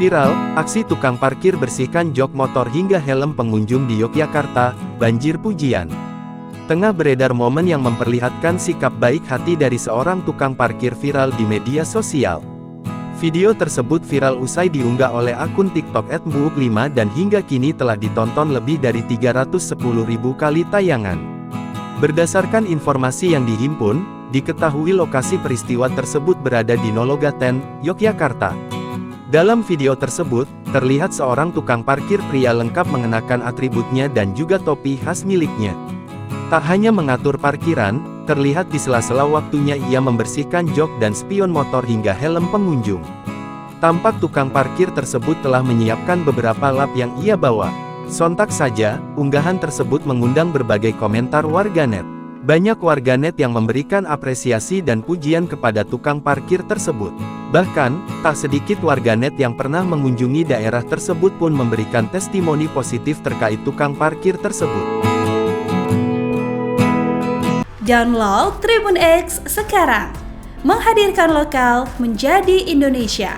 Viral, aksi tukang parkir bersihkan jok motor hingga helm pengunjung di Yogyakarta, banjir pujian. Tengah beredar momen yang memperlihatkan sikap baik hati dari seorang tukang parkir viral di media sosial. Video tersebut viral usai diunggah oleh akun TikTok @mbuuk5 dan hingga kini telah ditonton lebih dari 310.000 kali tayangan. Berdasarkan informasi yang dihimpun, diketahui lokasi peristiwa tersebut berada di Nologaten, Yogyakarta. Dalam video tersebut, terlihat seorang tukang parkir pria lengkap mengenakan atributnya dan juga topi khas miliknya. Tak hanya mengatur parkiran, terlihat di sela-sela waktunya ia membersihkan jok dan spion motor hingga helm pengunjung. Tampak tukang parkir tersebut telah menyiapkan beberapa lap yang ia bawa. Sontak saja, unggahan tersebut mengundang berbagai komentar warganet. Banyak warganet yang memberikan apresiasi dan pujian kepada tukang parkir tersebut. Bahkan, tak sedikit warganet yang pernah mengunjungi daerah tersebut pun memberikan testimoni positif terkait tukang parkir tersebut. Download Tribun X sekarang, menghadirkan lokal menjadi Indonesia.